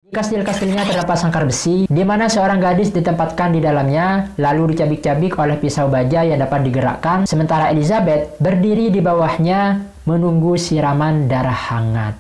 Kastil-kastilnya terdapat sangkar besi, di mana seorang gadis ditempatkan di dalamnya, lalu dicabik-cabik oleh pisau baja yang dapat digerakkan, sementara Elizabeth berdiri di bawahnya menunggu siraman darah hangat.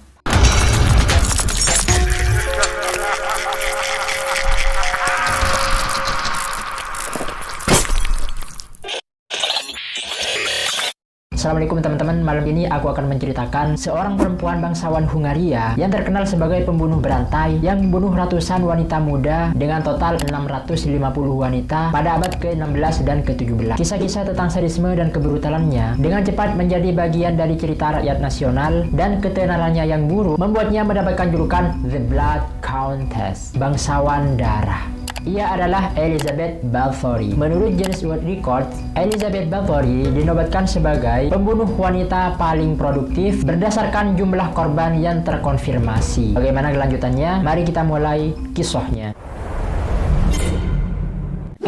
Assalamualaikum teman-teman, malam ini aku akan menceritakan seorang perempuan bangsawan Hungaria yang terkenal sebagai pembunuh berantai yang membunuh ratusan wanita muda dengan total 650 wanita pada abad ke-16 dan ke-17. Kisah-kisah tentang sadisme dan kebrutalannya dengan cepat menjadi bagian dari cerita rakyat nasional, dan ketenarannya yang buruk membuatnya mendapatkan julukan The Blood Countess, bangsawan darah. Ia adalah Elizabeth Bathory. Menurut Guinness World Records, Elizabeth Bathory dinobatkan sebagai pembunuh wanita paling produktif berdasarkan jumlah korban yang terkonfirmasi. Bagaimana kelanjutannya? Mari kita mulai kisahnya.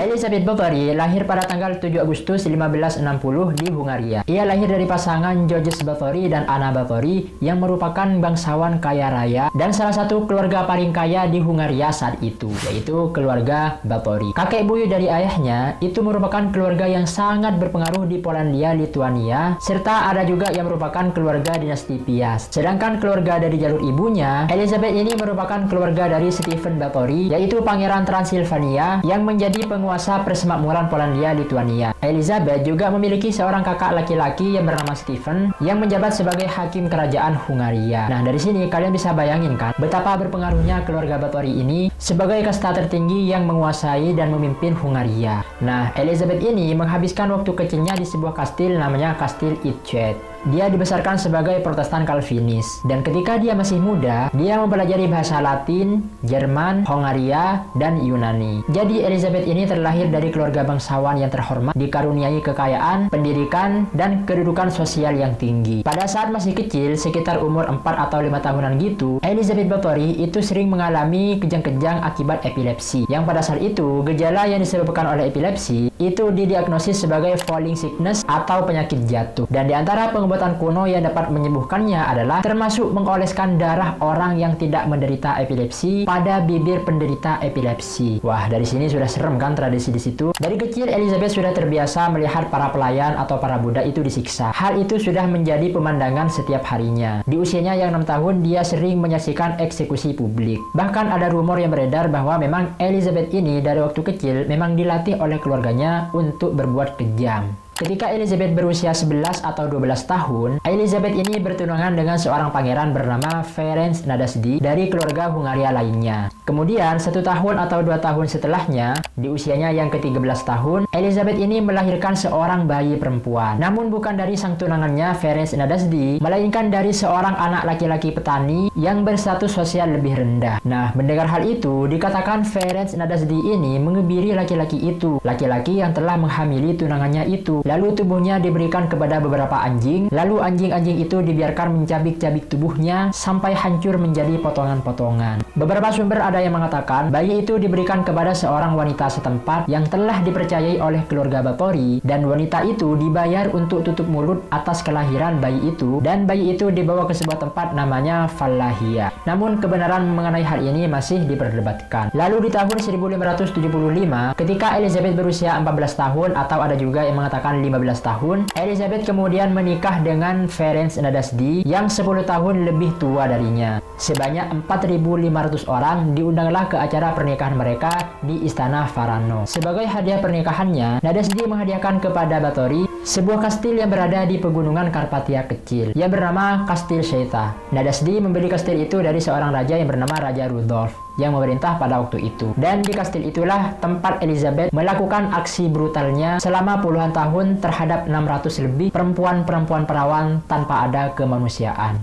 Elizabeth Bathory lahir pada tanggal 7 Agustus 1560 di Hungaria. Ia lahir dari pasangan Georges Bathory dan Anna Bathory yang merupakan bangsawan kaya raya dan salah satu keluarga paling kaya di Hungaria saat itu, yaitu keluarga Bathory. Kakek buyut dari ayahnya itu merupakan keluarga yang sangat berpengaruh di Polandia, Lithuania, serta ada juga yang merupakan keluarga dinasti Piast. Sedangkan keluarga dari jalur ibunya, Elizabeth ini merupakan keluarga dari Stephen Bathory, yaitu pangeran Transilvania yang menjadi penguasa persemakmuran Polandia Lithuania. Elizabeth juga memiliki seorang kakak laki-laki yang bernama Stephen yang menjabat sebagai hakim kerajaan Hungaria. Nah, dari sini kalian bisa bayangin kan betapa berpengaruhnya keluarga Bathory ini sebagai kasta tertinggi yang menguasai dan memimpin Hungaria. Nah, Elizabeth ini menghabiskan waktu kecilnya di sebuah kastil namanya Kastil Itchet. Dia dibesarkan sebagai Protestan Calvinis, dan ketika dia masih muda, dia mempelajari bahasa Latin, Jerman, Hongaria, dan Yunani. Jadi Elizabeth ini terlahir dari keluarga bangsawan yang terhormat, dikaruniai kekayaan, pendidikan, dan kedudukan sosial yang tinggi. Pada saat masih kecil, sekitar umur 4 atau 5 tahunan gitu, Elizabeth Bathory itu sering mengalami kejang-kejang akibat epilepsi. Yang pada saat itu, gejala yang disebabkan oleh epilepsi itu didiagnosis sebagai falling sickness atau penyakit jatuh. Dan di antara pengobatan kuno yang dapat menyembuhkannya adalah termasuk mengoleskan darah orang yang tidak menderita epilepsi pada bibir penderita epilepsi. Wah, dari sini sudah serem kan tradisi di situ. Dari kecil Elizabeth sudah terbiasa melihat para pelayan atau para budak itu disiksa. Hal itu sudah menjadi pemandangan setiap harinya. Di usianya yang 6 tahun, dia sering menyaksikan eksekusi publik. Bahkan ada rumor yang beredar bahwa memang Elizabeth ini dari waktu kecil memang dilatih oleh keluarganya untuk berbuat kejam. Ketika Elizabeth berusia 11 atau 12 tahun, Elizabeth ini bertunangan dengan seorang pangeran bernama Ferenc Nadasdy dari keluarga Hungaria lainnya. Kemudian, 1 tahun atau 2 tahun setelahnya, di usianya yang ke-13 tahun, Elizabeth ini melahirkan seorang bayi perempuan. Namun bukan dari sang tunangannya Ferenc Nadasdy, melainkan dari seorang anak laki-laki petani yang berstatus sosial lebih rendah. Nah, mendengar hal itu, dikatakan Ferenc Nadasdy ini mengebiri laki-laki itu, laki-laki yang telah menghamili tunangannya itu. Lalu tubuhnya diberikan kepada beberapa anjing, lalu anjing-anjing itu dibiarkan mencabik-cabik tubuhnya sampai hancur menjadi potongan-potongan. Beberapa sumber ada yang mengatakan bayi itu diberikan kepada seorang wanita setempat yang telah dipercayai oleh keluarga Bathory, dan wanita itu dibayar untuk tutup mulut atas kelahiran bayi itu, dan bayi itu dibawa ke sebuah tempat namanya Wallachia. Namun kebenaran mengenai hal ini masih diperdebatkan. Lalu di tahun 1575, ketika Elizabeth berusia 14 tahun atau ada juga yang mengatakan 15 tahun, Elizabeth kemudian menikah dengan Ferenc Nadasdy yang 10 tahun lebih tua darinya. Sebanyak 4.500 orang diundanglah ke acara pernikahan mereka di Istana Varano. Sebagai hadiah pernikahannya, Nadasdy menghadiahkan kepada Bathory sebuah kastil yang berada di pegunungan Karpatia kecil yang bernama Kastil Sheita. Nadasdy membeli kastil itu dari seorang raja yang bernama Raja Rudolf yang memerintah pada waktu itu. Dan di kastil itulah tempat Elizabeth melakukan aksi brutalnya selama puluhan tahun terhadap 600 lebih perempuan-perempuan perawan tanpa ada kemanusiaan.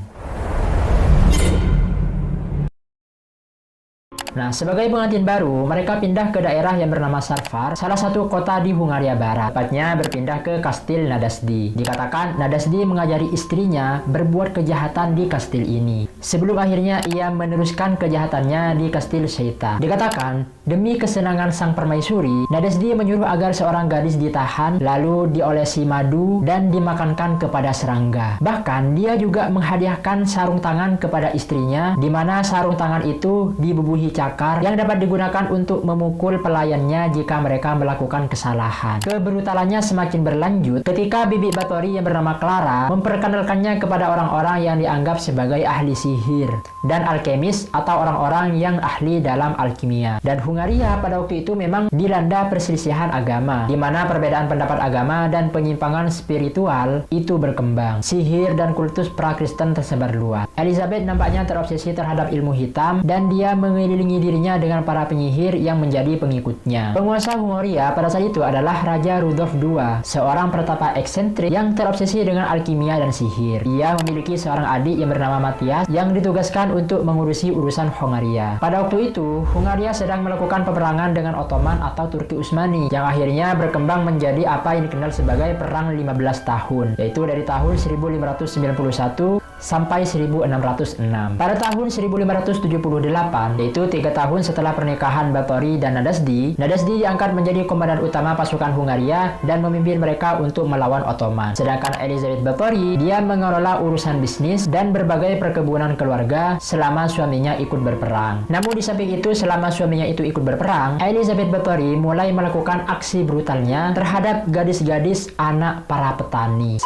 Nah, sebagai pengantin baru, mereka pindah ke daerah yang bernama Sarfar, salah satu kota di Hungaria Barat. Tepatnya berpindah ke kastil Nadasdi. Dikatakan Nadasdi mengajari istrinya berbuat kejahatan di kastil ini, sebelum akhirnya ia meneruskan kejahatannya di kastil Sheita. Dikatakan, demi kesenangan sang permaisuri, Nadasdi menyuruh agar seorang gadis ditahan, lalu diolesi madu dan dimakankan kepada serangga. Bahkan, dia juga menghadiahkan sarung tangan kepada istrinya, di mana sarung tangan itu dibubuhi cakar yang dapat digunakan untuk memukul pelayannya jika mereka melakukan kesalahan. Kebrutalannya semakin berlanjut ketika Bibi Báthory yang bernama Clara memperkenalkannya kepada orang-orang yang dianggap sebagai ahli sihir dan alkemis atau orang-orang yang ahli dalam alkimia. Dan Hungaria pada waktu itu memang dilanda perselisihan agama, di mana perbedaan pendapat agama dan penyimpangan spiritual itu berkembang. Sihir dan kultus pra-Kristen tersebar luas. Elizabeth nampaknya terobsesi terhadap ilmu hitam dan dia mengelilingi dirinya dengan para penyihir yang menjadi pengikutnya. Penguasa Hungaria pada saat itu adalah Raja Rudolf II, seorang pertapa eksentrik yang terobsesi dengan alkimia dan sihir. Ia memiliki seorang adik yang bernama Matthias yang ditugaskan untuk mengurusi urusan Hungaria. Pada waktu itu, Hungaria sedang melakukan peperangan dengan Ottoman atau Turki Utsmani yang akhirnya berkembang menjadi apa yang dikenal sebagai Perang 15 tahun, yaitu dari tahun 1591 sampai 1606. Pada tahun 1578, yaitu 3 tahun setelah pernikahan Báthory dan Nadasdi, Nadasdi diangkat menjadi komandan utama pasukan Hungaria dan memimpin mereka untuk melawan Ottoman. Sedangkan Elizabeth Báthory, dia mengelola urusan bisnis dan berbagai perkebunan keluarga selama suaminya ikut berperang. Namun di samping itu, selama suaminya itu ikut berperang, Elizabeth Báthory mulai melakukan aksi brutalnya terhadap gadis-gadis anak para petani.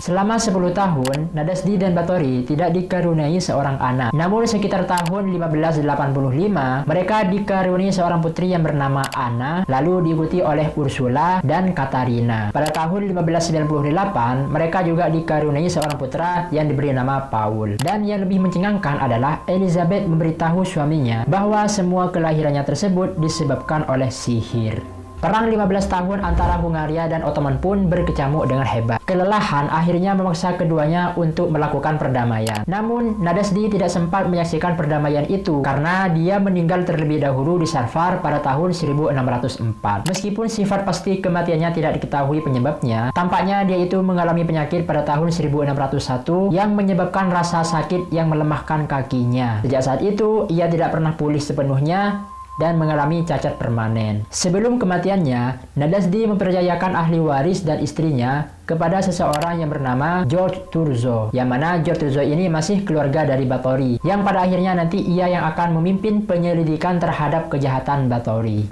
Selama 10 tahun, Nadasdi dan Báthory tidak dikaruniai seorang anak. Namun sekitar tahun 1585, mereka dikaruniai seorang putri yang bernama Anna, lalu diikuti oleh Ursula dan Katarina. Pada tahun 1598, mereka juga dikaruniai seorang putra yang diberi nama Paul. Dan yang lebih mencengangkan adalah Elizabeth memberitahu suaminya bahwa semua kelahirannya tersebut disebabkan oleh sihir. Perang 15 tahun antara Hungaria dan Ottoman pun berkecamuk dengan hebat. Kelelahan akhirnya memaksa keduanya untuk melakukan perdamaian. Namun, Nadasdi tidak sempat menyaksikan perdamaian itu karena dia meninggal terlebih dahulu di Sarfar pada tahun 1604. Meskipun sifat pasti kematiannya tidak diketahui penyebabnya, tampaknya dia itu mengalami penyakit pada tahun 1601 yang menyebabkan rasa sakit yang melemahkan kakinya. Sejak saat itu, ia tidak pernah pulih sepenuhnya dan mengalami cacat permanen. Sebelum kematiannya, Nadasdi mempercayakan ahli waris dan istrinya kepada seseorang yang bernama George Thurzo, yang mana George Thurzo ini masih keluarga dari Báthory, yang pada akhirnya nanti ia yang akan memimpin penyelidikan terhadap kejahatan Báthory.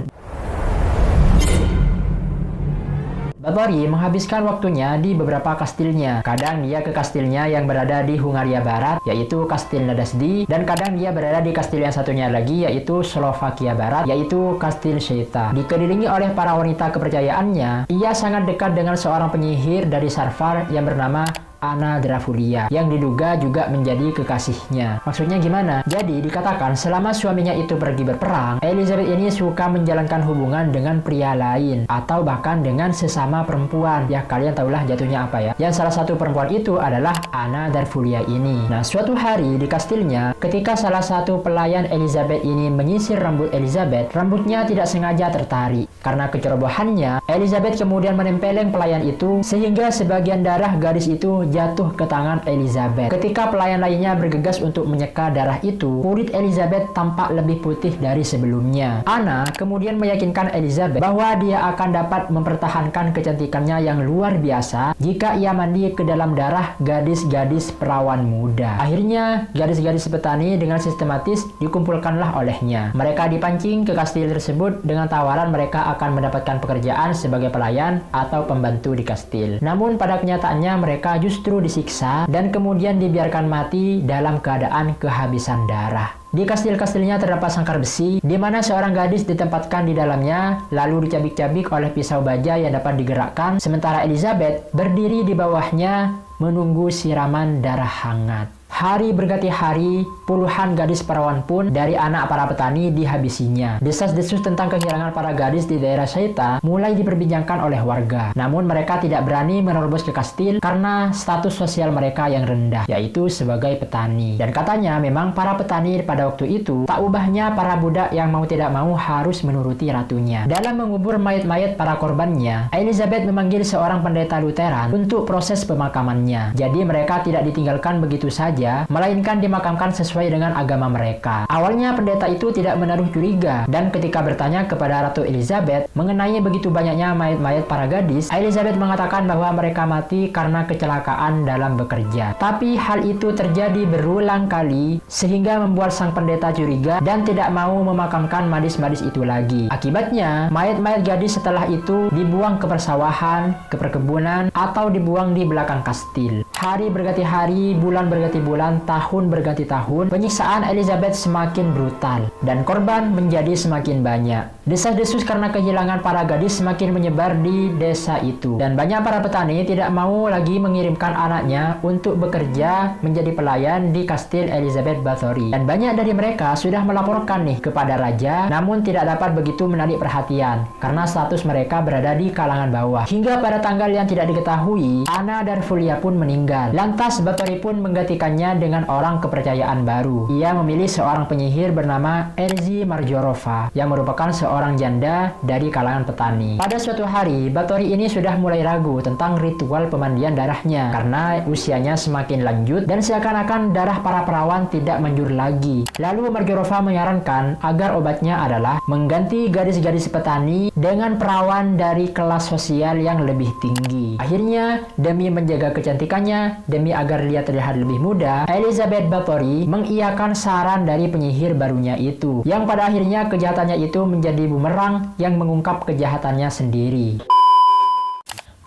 Báthory menghabiskan waktunya di beberapa kastilnya. Kadang dia ke kastilnya yang berada di Hungaria Barat, yaitu Kastil Nadasdi, dan kadang dia berada di kastil yang satunya lagi, yaitu Slovakia Barat, yaitu Kastil Sheita. Dikelilingi oleh para wanita kepercayaannya, ia sangat dekat dengan seorang penyihir dari Sarfar yang bernama Anna Drafulia, yang diduga juga menjadi kekasihnya. Maksudnya gimana? Jadi dikatakan selama suaminya itu pergi berperang, Elizabeth ini suka menjalankan hubungan dengan pria lain atau bahkan dengan sesama perempuan. Ya kalian tahulah jatuhnya apa ya. Yang salah satu perempuan itu adalah Anna Drafulia ini. Nah, suatu hari di kastilnya, ketika salah satu pelayan Elizabeth ini menyisir rambut Elizabeth, rambutnya tidak sengaja tertarik. Karena kecerobohannya, Elizabeth kemudian menempeleng pelayan itu sehingga sebagian darah gadis itu jatuh ke tangan Elizabeth. Ketika pelayan lainnya bergegas untuk menyeka darah itu, kulit Elizabeth tampak lebih putih dari sebelumnya. Anna kemudian meyakinkan Elizabeth bahwa dia akan dapat mempertahankan kecantikannya yang luar biasa jika ia mandi ke dalam darah gadis-gadis perawan muda. Akhirnya, gadis-gadis petani dengan sistematis dikumpulkanlah olehnya. Mereka dipancing ke kastil tersebut dengan tawaran mereka akan mendapatkan pekerjaan sebagai pelayan atau pembantu di kastil. Namun pada kenyataannya mereka justru disiksa dan kemudian dibiarkan mati dalam keadaan kehabisan darah. Di kastil-kastilnya terdapat sangkar besi, di mana seorang gadis ditempatkan di dalamnya, lalu dicabik-cabik oleh pisau baja yang dapat digerakkan, sementara Elizabeth berdiri di bawahnya menunggu siraman darah hangat. Hari berganti hari, puluhan gadis perawan pun dari anak para petani dihabisinya. Desas-desus tentang kehilangan para gadis di daerah Syaita mulai diperbincangkan oleh warga. Namun mereka tidak berani menerobos ke kastil karena status sosial mereka yang rendah, yaitu sebagai petani. Dan katanya memang para petani pada waktu itu tak ubahnya para budak yang mau tidak mau harus menuruti ratunya. Dalam mengubur mayat-mayat para korbannya, Elizabeth memanggil seorang pendeta Lutheran untuk proses pemakamannya. Jadi mereka tidak ditinggalkan begitu saja, melainkan dimakamkan sesuai dengan agama mereka. Awalnya pendeta itu tidak menaruh curiga, dan ketika bertanya kepada Ratu Elizabeth mengenai begitu banyaknya mayat-mayat para gadis, Elizabeth mengatakan bahwa mereka mati karena kecelakaan dalam bekerja. Tapi hal itu terjadi berulang kali sehingga membuat sang pendeta curiga dan tidak mau memakamkan gadis-gadis itu lagi. Akibatnya, mayat-mayat gadis setelah itu dibuang ke persawahan, ke perkebunan, atau dibuang di belakang kastil. Hari berganti hari, bulan berganti bulan, tahun berganti tahun, penyiksaan Elizabeth semakin brutal dan korban menjadi semakin banyak. Desas-desus karena kehilangan para gadis semakin menyebar di desa itu, dan banyak para petani tidak mau lagi mengirimkan anaknya untuk bekerja menjadi pelayan di kastil Elizabeth Bathory. Dan banyak dari mereka sudah melaporkan nih kepada raja, namun tidak dapat begitu menarik perhatian karena status mereka berada di kalangan bawah. Hingga pada tanggal yang tidak diketahui, Anna Darvulia pun meninggal. Lantas Bathory pun menggantikannya dengan orang kepercayaan baru. Ia memilih seorang penyihir bernama Elsie Marjorova yang merupakan seorang janda dari kalangan petani. Pada suatu hari, Bathory ini sudah mulai ragu tentang ritual pemandian darahnya karena usianya semakin lanjut dan seakan-akan darah para perawan tidak manjur lagi. Lalu Marjorova menyarankan agar obatnya adalah mengganti gadis-gadis petani dengan perawan dari kelas sosial yang lebih tinggi. Akhirnya, demi menjaga kecantikannya, demi agar dia terlihat lebih muda, Elizabeth Bathory mengiyakan saran dari penyihir barunya itu, yang pada akhirnya kejahatannya itu menjadi bumerang yang mengungkap kejahatannya sendiri.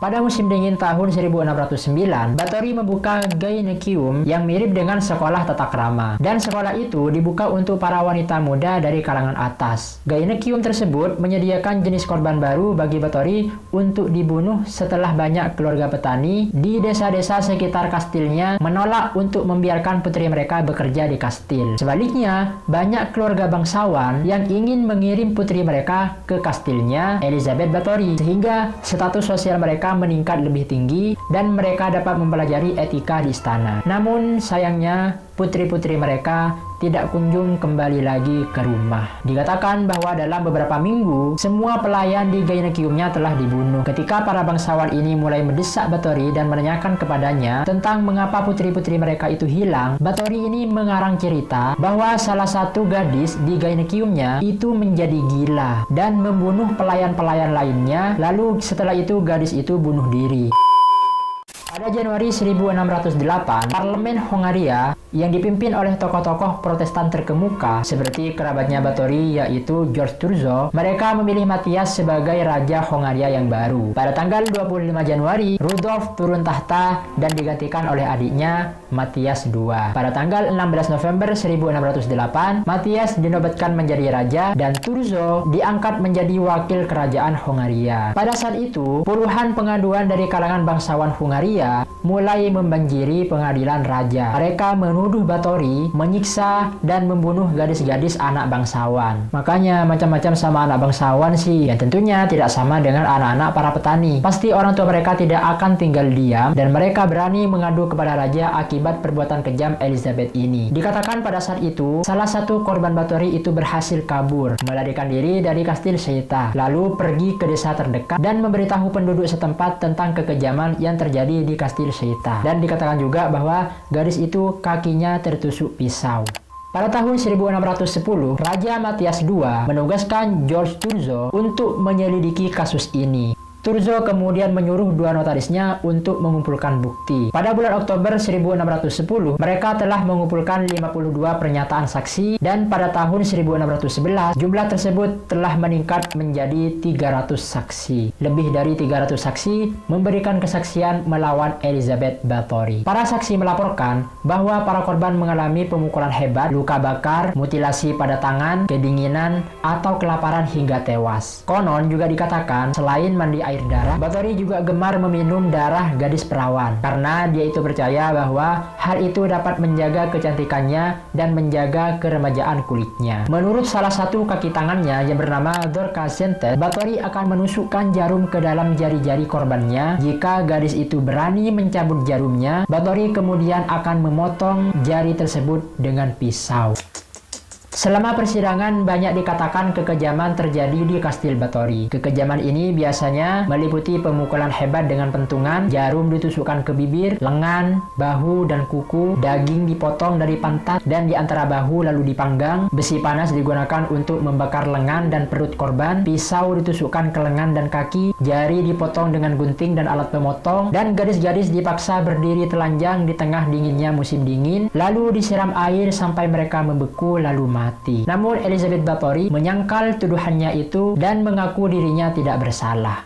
Pada musim dingin tahun 1609, Bathory membuka Gynecium yang mirip dengan sekolah tata krama. Dan sekolah itu dibuka untuk para wanita muda dari kalangan atas. Gynecium tersebut menyediakan jenis korban baru bagi Bathory untuk dibunuh setelah banyak keluarga petani di desa-desa sekitar kastilnya menolak untuk membiarkan putri mereka bekerja di kastil. Sebaliknya, banyak keluarga bangsawan yang ingin mengirim putri mereka ke kastilnya Elizabeth Bathory, sehingga status sosial mereka meningkat lebih tinggi dan mereka dapat mempelajari etika di istana. Namun sayangnya putri-putri mereka tidak kunjung kembali lagi ke rumah. Dikatakan bahwa dalam beberapa minggu semua pelayan di Gyneciumnya telah dibunuh. Ketika para bangsawan ini mulai mendesak Bathory dan menanyakan kepadanya tentang mengapa putri-putri mereka itu hilang, Bathory ini mengarang cerita bahwa salah satu gadis di Gyneciumnya itu menjadi gila dan membunuh pelayan-pelayan lainnya, lalu setelah itu gadis itu bunuh diri. Pada Januari 1608, Parlemen Hongaria yang dipimpin oleh tokoh-tokoh Protestan terkemuka seperti kerabatnya Bathory yaitu George Thurzo, mereka memilih Matthias sebagai Raja Hongaria yang baru. Pada tanggal 25 Januari, Rudolf turun tahta dan digantikan oleh adiknya Matthias II. Pada tanggal 16 November 1608, Matthias dinobatkan menjadi raja dan Thurzo diangkat menjadi wakil kerajaan Hongaria. Pada saat itu, puluhan pengaduan dari kalangan bangsawan Hongaria mulai membanjiri pengadilan raja. Mereka menuduh Bathory menyiksa dan membunuh gadis-gadis anak bangsawan. Makanya macam-macam sama anak bangsawan sih, yang tentunya tidak sama dengan anak-anak para petani. Pasti orang tua mereka tidak akan tinggal diam dan mereka berani mengadu kepada raja akibat perbuatan kejam Elizabeth ini. Dikatakan pada saat itu, salah satu korban Bathory itu berhasil kabur, melarikan diri dari kastil Syaita, lalu pergi ke desa terdekat dan memberitahu penduduk setempat tentang kekejaman yang terjadi di kastil Syaita. Dan dikatakan juga bahwa gadis itu kakinya tertusuk pisau. Pada tahun 1610, Raja Matthias II menugaskan George Thurzo untuk menyelidiki kasus ini. Thurzo kemudian menyuruh dua notarisnya untuk mengumpulkan bukti. Pada bulan Oktober 1610, mereka telah mengumpulkan 52 pernyataan saksi dan pada tahun 1611, jumlah tersebut telah meningkat menjadi 300 saksi. Lebih dari 300 saksi memberikan kesaksian melawan Elizabeth Bathory. Para saksi melaporkan bahwa para korban mengalami pemukulan hebat, luka bakar, mutilasi pada tangan, kedinginan, atau kelaparan hingga tewas. Konon juga dikatakan selain mandi air darah, Bathory juga gemar meminum darah gadis perawan karena dia itu percaya bahwa hal itu dapat menjaga kecantikannya dan menjaga keremajaan kulitnya. Menurut salah satu kaki tangannya yang bernama Dorcas Sentes, Bathory akan menusukkan jarum ke dalam jari-jari korbannya. Jika gadis itu berani mencabut jarumnya, Bathory kemudian akan memotong jari tersebut dengan pisau. Selama persidangan banyak dikatakan kekejaman terjadi di kastil Bathory. Kekejaman ini biasanya meliputi pemukulan hebat dengan pentungan, jarum ditusukkan ke bibir, lengan, bahu, dan kuku, daging dipotong dari pantat dan di antara bahu lalu dipanggang, besi panas digunakan untuk membakar lengan dan perut korban, pisau ditusukkan ke lengan dan kaki, jari dipotong dengan gunting dan alat pemotong, dan gadis-gadis dipaksa berdiri telanjang di tengah dinginnya musim dingin, lalu disiram air sampai mereka membeku lalu mati. Namun Elizabeth Bathory menyangkal tuduhannya itu dan mengaku dirinya tidak bersalah.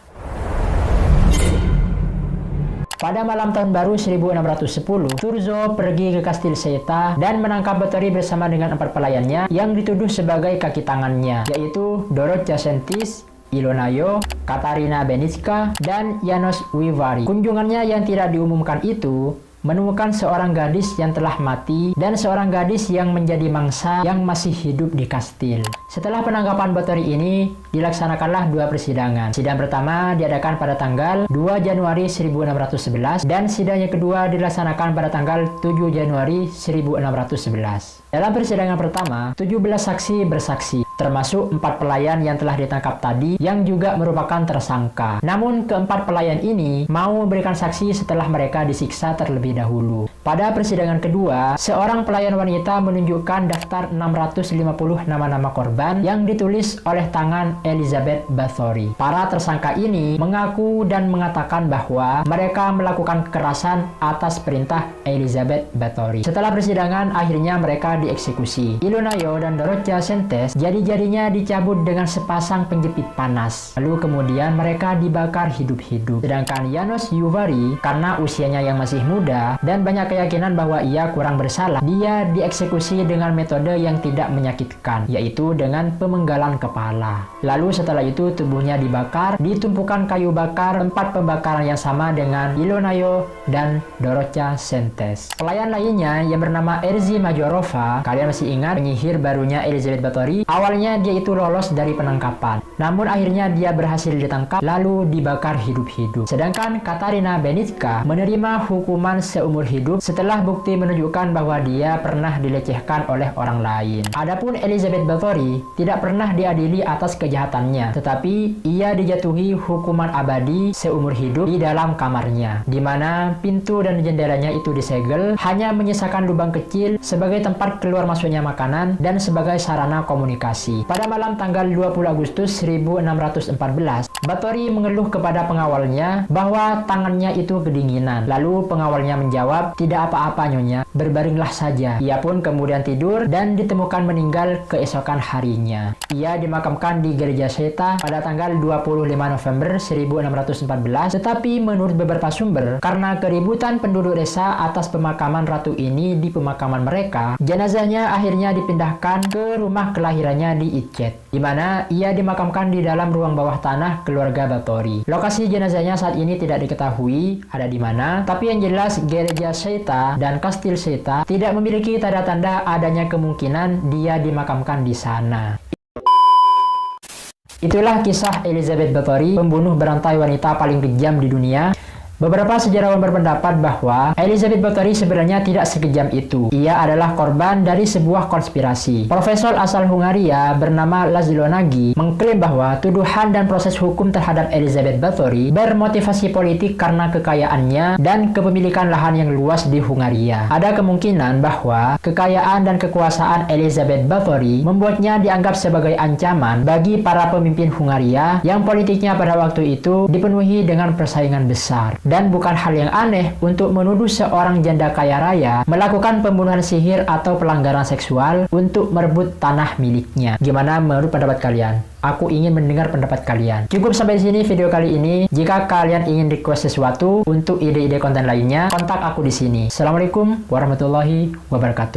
Pada malam tahun baru 1610, Thurzo pergi ke kastil Seita dan menangkap Bathory bersama dengan 4 pelayannya yang dituduh sebagai kaki tangannya, yaitu Dorothea Sentes, Ilona Yo, Katarina Benitska, dan Janos Wivari. Kunjungannya yang tidak diumumkan itu menemukan seorang gadis yang telah mati dan seorang gadis yang menjadi mangsa yang masih hidup di kastil. Setelah penangkapan Bathory ini, dilaksanakanlah 2 persidangan. Sidang pertama diadakan pada tanggal 2 Januari 1611 dan sidang yang kedua dilaksanakan pada tanggal 7 Januari 1611. Dalam persidangan pertama, 17 saksi bersaksi, termasuk 4 pelayan yang telah ditangkap tadi yang juga merupakan tersangka. Namun keempat pelayan ini mau memberikan saksi setelah mereka disiksa terlebih dahulu. Pada persidangan kedua, seorang pelayan wanita menunjukkan daftar 650 nama-nama korban yang ditulis oleh tangan Elizabeth Bathory. Para tersangka ini mengaku dan mengatakan bahwa mereka melakukan kekerasan atas perintah Elizabeth Bathory. Setelah persidangan, akhirnya mereka dieksekusi. Ilona Yo dan Dorothea Sentes jari-jarinya dicabut dengan sepasang penjepit panas. Lalu kemudian mereka dibakar hidup-hidup. Sedangkan Janos Wivari, karena usianya yang masih muda dan banyak keyakinan bahwa ia kurang bersalah, dia dieksekusi dengan metode yang tidak menyakitkan, yaitu dengan pemenggalan kepala. Lalu setelah itu tubuhnya dibakar, ditumpukan kayu bakar, tempat pembakaran yang sama dengan Ilona Yo dan Dorothea Sentes. Pelayan lainnya yang bernama Erzy Majorova, kalian masih ingat penyihir barunya Elizabeth Bathory? Awalnya dia itu lolos dari penangkapan, namun akhirnya dia berhasil ditangkap lalu dibakar hidup-hidup. Sedangkan Katarina Benitska menerima hukuman seumur hidup setelah bukti menunjukkan bahwa dia pernah dilecehkan oleh orang lain. Adapun Elizabeth Bathory tidak pernah diadili atas kejahatannya, tetapi ia dijatuhi hukuman abadi seumur hidup di dalam kamarnya, di mana pintu dan jendelanya itu disegel, hanya menyisakan lubang kecil sebagai tempat keluar masuknya makanan dan sebagai sarana komunikasi. Pada malam tanggal 20 Agustus 1614, Bathory mengeluh kepada pengawalnya bahwa tangannya itu kedinginan. Lalu pengawalnya menjawab, "Tidak apa-apa nyonya, berbaringlah saja." Ia pun kemudian tidur dan ditemukan meninggal keesokan harinya. Ia dimakamkan di gereja Seita pada tanggal 25 November 1614, tetapi menurut beberapa sumber, karena keributan penduduk desa atas pemakaman ratu ini di pemakaman mereka, jenazahnya akhirnya dipindahkan ke rumah kelahirannya di Itchet, di mana ia dimakamkan di dalam ruang bawah tanah keluarga Bathory. Lokasi jenazahnya saat ini tidak diketahui ada di mana, tapi yang jelas gereja Seita dan kastil Seita tidak memiliki tanda-tanda adanya kemungkinan dia dimakamkan di sana. Itulah kisah Elizabeth Bathory, pembunuh berantai wanita paling kejam di dunia. Beberapa sejarawan berpendapat bahwa Elizabeth Bathory sebenarnya tidak sekejam itu. Ia adalah korban dari sebuah konspirasi. Profesor asal Hungaria bernama Laszlo Nagy mengklaim bahwa tuduhan dan proses hukum terhadap Elizabeth Bathory bermotivasi politik karena kekayaannya dan kepemilikan lahan yang luas di Hungaria. Ada kemungkinan bahwa kekayaan dan kekuasaan Elizabeth Bathory membuatnya dianggap sebagai ancaman bagi para pemimpin Hungaria yang politiknya pada waktu itu dipenuhi dengan persaingan besar. Dan bukan hal yang aneh untuk menuduh seorang janda kaya raya melakukan pembunuhan sihir atau pelanggaran seksual untuk merebut tanah miliknya. Gimana menurut pendapat kalian? Aku ingin mendengar pendapat kalian. Cukup sampai di sini video kali ini. Jika kalian ingin request sesuatu untuk ide-ide konten lainnya, kontak aku di sini. Assalamualaikum warahmatullahi wabarakatuh.